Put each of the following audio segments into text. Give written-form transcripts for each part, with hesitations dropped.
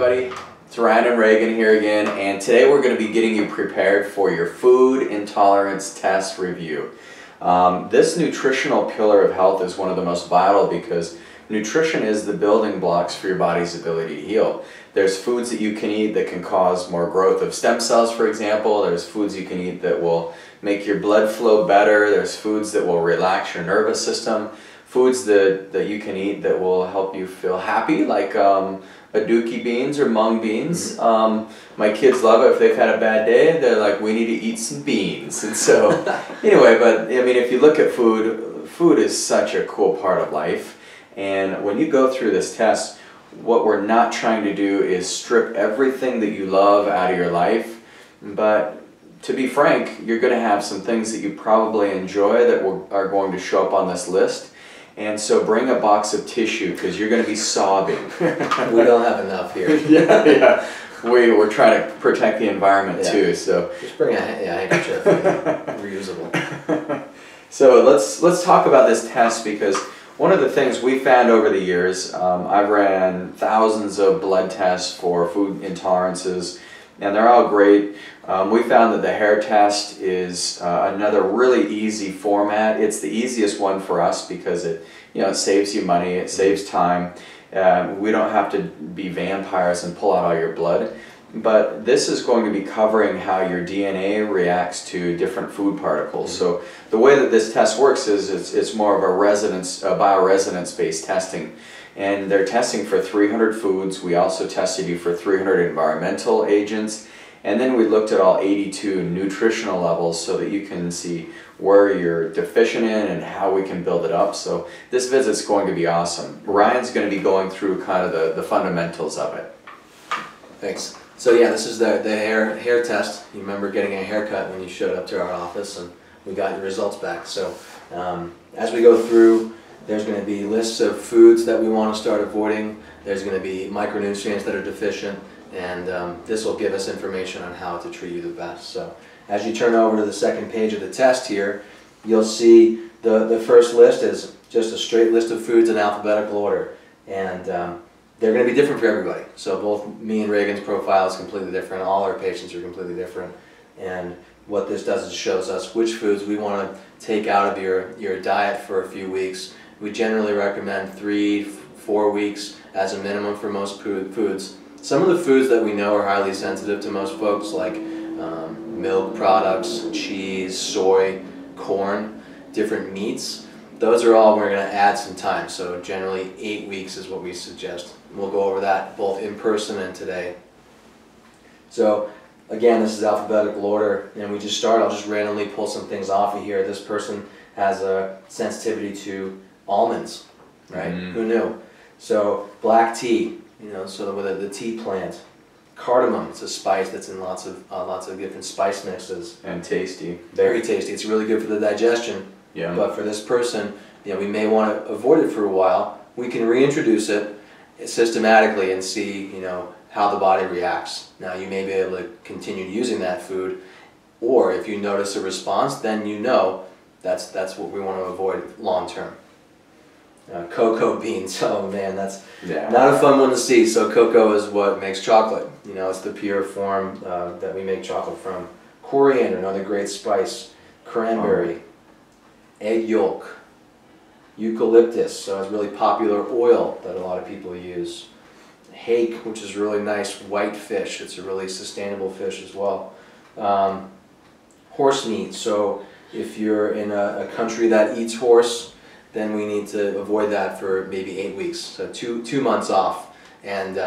everybody. It's Ryan and Reagan here again, and today we're going to be getting you prepared for your food intolerance test review. This nutritional pillar of health is one of the most vital because nutrition is the building blocks for your body's ability to heal. There's foods that you can eat that can cause more growth of stem cells, for example. There's foods you can eat that will make your blood flow better. There's foods that will relax your nervous system. Foods that you can eat that will help you feel happy, like aduki beans or mung beans. My kids love it. If they've had a bad day, they're like, we need to eat some beans. And so, anyway, but I mean, if you look at food, food is such a cool part of life. And when you go through this test, what we're not trying to do is strip everything that you love out of your life. But to be frank, you're going to have some things that you probably enjoy that are going to show up on this list. And so bring a box of tissue because you're going to be sobbing. We don't have enough here. Yeah. We're trying to protect the environment too. So just bring a handkerchief, reusable. So let's talk about this test because one of the things we found over the years, I've ran thousands of blood tests for food intolerances, and they're all great. We found that the hair test is another really easy format. It's the easiest one for us because it saves you money, it saves time. We don't have to be vampires and pull out all your blood. But this is going to be covering how your DNA reacts to different food particles. So the way that this test works is it's more of a bioresonance-based testing. And they're testing for 300 foods. We also tested you for 300 environmental agents. And then we looked at all 82 nutritional levels so that you can see where you're deficient in and how we can build it up. So this visit's going to be awesome. Ryan's going to be going through kind of the fundamentals of it. Thanks. So yeah, this is the hair test. You remember getting a haircut when you showed up to our office and we got your results back. So as we go through, there's going to be lists of foods that we want to start avoiding. There's going to be micronutrients that are deficient, and this will give us information on how to treat you the best. So as you turn over to the second page of the test here, you'll see the first list is just a straight list of foods in alphabetical order, and they're going to be different for everybody. So both me and Reagan's profile is completely different. All our patients are completely different, and what this does is shows us which foods we want to take out of your diet for a few weeks. We generally recommend 3-4 weeks as a minimum for most foods. Some of the foods that we know are highly sensitive to most folks, like milk products, cheese, soy, corn, different meats, those are all we're going to add some time. So generally 8 weeks is what we suggest. We'll go over that both in person and today. So again, this is alphabetical order, and we just start. I'll just randomly pull some things off of here. This person has a sensitivity to almonds, right? Who knew? So black tea, so with the tea plant. Cardamom, it's a spice that's in lots of different spice mixes. And tasty. Very tasty. It's really good for the digestion. Yeah. But for this person, we may want to avoid it for a while. We can reintroduce it systematically and see, how the body reacts. Now you may be able to continue using that food, or if you notice a response, then that's what we want to avoid long term. Cocoa beans, oh man, that's not a fun one to see. So cocoa is what makes chocolate. It's the pure form that we make chocolate from. Coriander, another great spice. Cranberry, egg yolk, eucalyptus, so it's really popular oil that a lot of people use. Hake, which is really nice white fish. It's a really sustainable fish as well. Horse meat, so if you're in a country that eats horse, then we need to avoid that for maybe 8 weeks. So two months off, and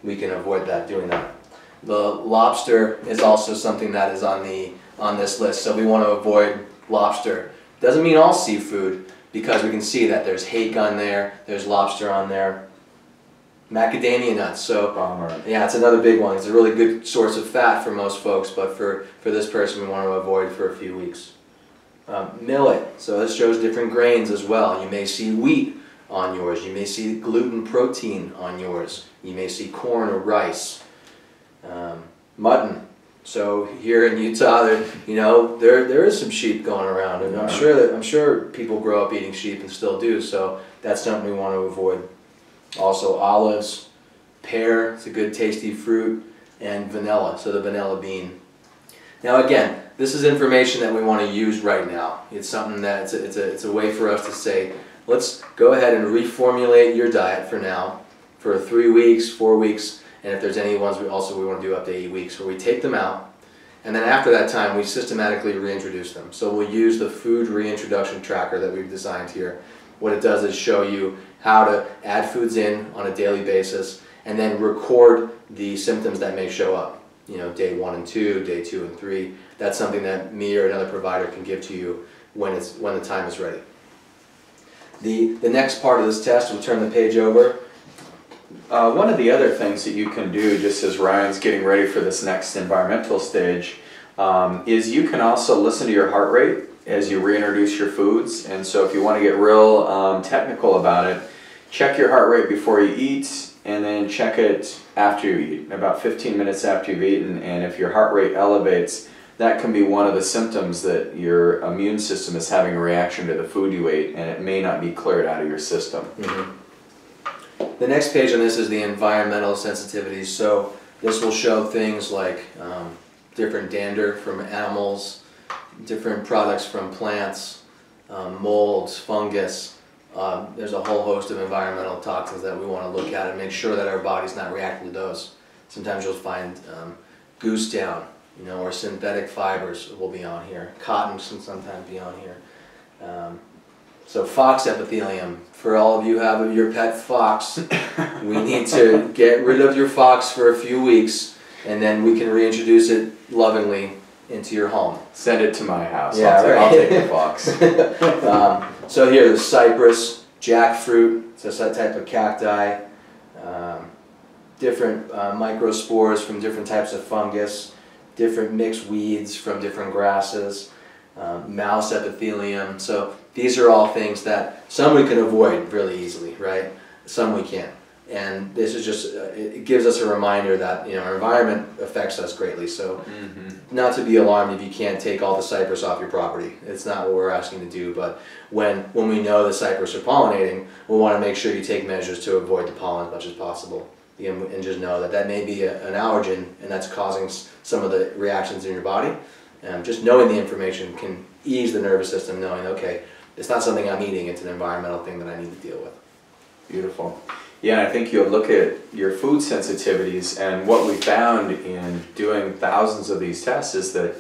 we can avoid doing that. The lobster is also something that is on this list. So we want to avoid lobster. Doesn't mean all seafood, because we can see that there's hake on there, there's lobster on there. Macadamia nuts, so yeah, it's another big one. It's a really good source of fat for most folks, but for this person we want to avoid for a few weeks. Millet, so this shows different grains as well. You may see wheat on yours, you may see gluten protein on yours, you may see corn or rice. Mutton, so here in Utah, there is some sheep going around, and I'm sure people grow up eating sheep and still do, so that's something we want to avoid. Also olives, pear, it's a good tasty fruit, and vanilla, so the vanilla bean. Now again, this is information that we want to use right now. It's something that it's a way for us to say, let's go ahead and reformulate your diet for now, for 3 weeks, 4 weeks, and if there's any ones we want to do up to 8 weeks, where we take them out, and then after that time we systematically reintroduce them. So we'll use the food reintroduction tracker that we've designed here. What it does is show you how to add foods in on a daily basis, and then record the symptoms that may show up. You know, day 1 and 2, day 2 and 3. That's something that me or another provider can give to you when the time is ready. The next part of this test, we'll turn the page over. One of the other things that you can do, just as Ryan's getting ready for this next environmental stage, is you can also listen to your heart rate as you reintroduce your foods. And so if you want to get real technical about it, check your heart rate before you eat, and then check it after you eat, about 15 minutes after you've eaten. And if your heart rate elevates, that can be one of the symptoms that your immune system is having a reaction to the food you ate, and it may not be cleared out of your system. Mm-hmm. The next page on this is the environmental sensitivities. So this will show things like different dander from animals, different products from plants, molds, fungus. There's a whole host of environmental toxins that we want to look at and make sure that our body's not reacting to those. Sometimes you'll find goose down, you know, or synthetic fibers will be on here. Cotton can sometimes be on here. So fox epithelium, for all of you who have your pet fox, we need to get rid of your fox for a few weeks, and then we can reintroduce it lovingly into your home. Send it to my house. Yeah, I'll take the fox. So here, there's cypress, jackfruit, it's a type of cacti, different microspores from different types of fungus, different mixed weeds from different grasses, mouse epithelium. So these are all things that some we can avoid really easily, right? Some we can't. And this is just, it gives us a reminder that, you know, our environment affects us greatly. So not to be alarmed if you can't take all the cypress off your property. It's not what we're asking to do. But when we know the cypress are pollinating, we'll want to make sure you take measures to avoid the pollen as much as possible. And just know that that may be an allergen, and that's causing some of the reactions in your body. Just knowing the information can ease the nervous system, knowing, okay, it's not something I'm eating, it's an environmental thing that I need to deal with. Beautiful. Yeah, and I think you'll look at your food sensitivities, and what we found in doing thousands of these tests is that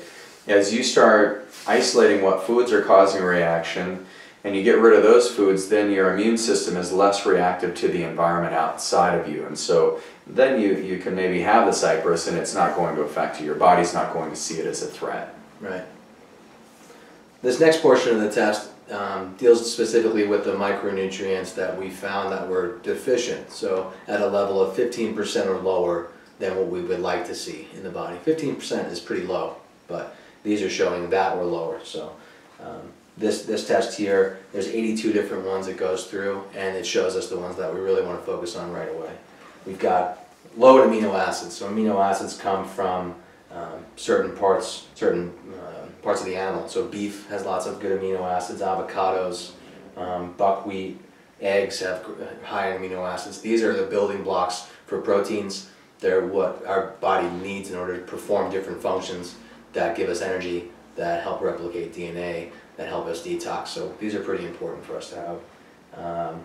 as you start isolating what foods are causing a reaction, and you get rid of those foods, then your immune system is less reactive to the environment outside of you. And so then you can maybe have the cypress and it's not going to affect you. Your body's not going to see it as a threat. Right. This next portion of the test deals specifically with the micronutrients that we found that were deficient. So at a level of 15% or lower than what we would like to see in the body. 15% is pretty low, but these are showing that or lower. So this test here, there's 82 different ones it goes through, and it shows us the ones that we really want to focus on right away. We've got low in amino acids. So amino acids come from certain parts of the animal. So beef has lots of good amino acids, avocados, buckwheat, eggs have high amino acids. These are the building blocks for proteins. They're what our body needs in order to perform different functions that give us energy, that help replicate DNA, that help us detox. So these are pretty important for us to have.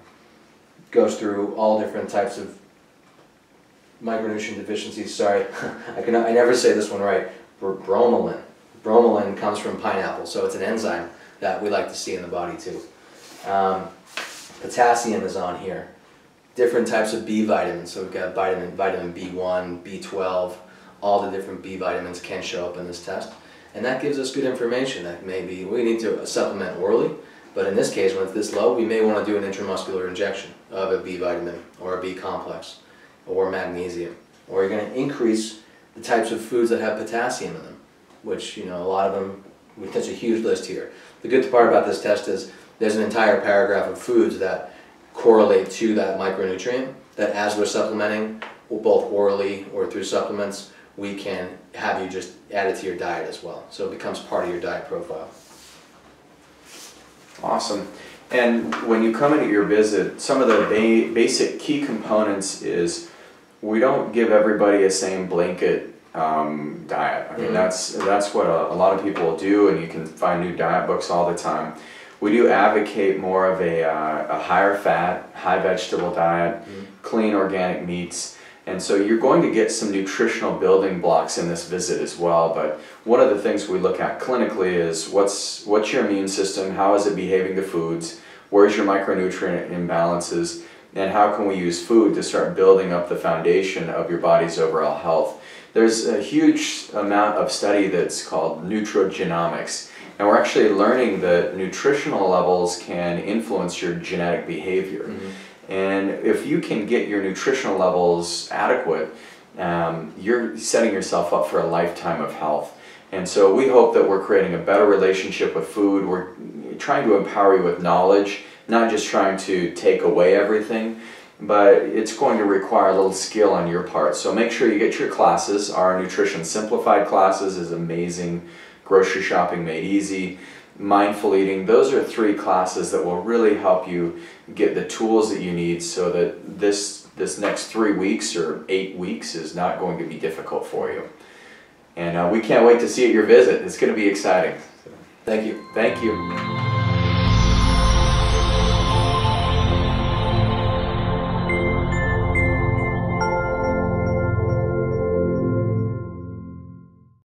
Goes through all different types of micronutrient deficiencies. Sorry, I never say this one right. Bromelain. Bromelain comes from pineapple, so it's an enzyme that we like to see in the body too. Potassium is on here. Different types of B vitamins. So we've got vitamin B1, B12. All the different B vitamins can show up in this test. And that gives us good information that maybe we need to supplement orally, but in this case, when it's this low, we may want to do an intramuscular injection of a B vitamin or a B complex or magnesium. Or you're going to increase the types of foods that have potassium in them, which, you know, a lot of them, that's a huge list here. The good part about this test is there's an entire paragraph of foods that correlate to that micronutrient, that as we're supplementing, both orally or through supplements, we can have you just add it to your diet as well. So it becomes part of your diet profile. Awesome. And when you come into your visit, some of the basic key components is we don't give everybody a same blanket diet. I mean, that's what a lot of people do, and you can find new diet books all the time. We do advocate more of a higher fat, high vegetable diet, clean organic meats. And so you're going to get some nutritional building blocks in this visit as well. But one of the things we look at clinically is what's your immune system, how is it behaving to foods, where's your micronutrient imbalances, and how can we use food to start building up the foundation of your body's overall health. There's a huge amount of study that's called nutrigenomics, and we're actually learning that nutritional levels can influence your genetic behavior. And if you can get your nutritional levels adequate, you're setting yourself up for a lifetime of health. And so we hope that we're creating a better relationship with food. We're trying to empower you with knowledge, not just trying to take away everything, but it's going to require a little skill on your part. So make sure you get your classes. Our Nutrition Simplified classes is amazing. Grocery Shopping Made Easy, Mindful Eating. Those are 3 classes that will really help you get the tools that you need so that this next 3 weeks or 8 weeks is not going to be difficult for you. And we can't wait to see you at your visit. It's going to be exciting. Thank you. Thank you.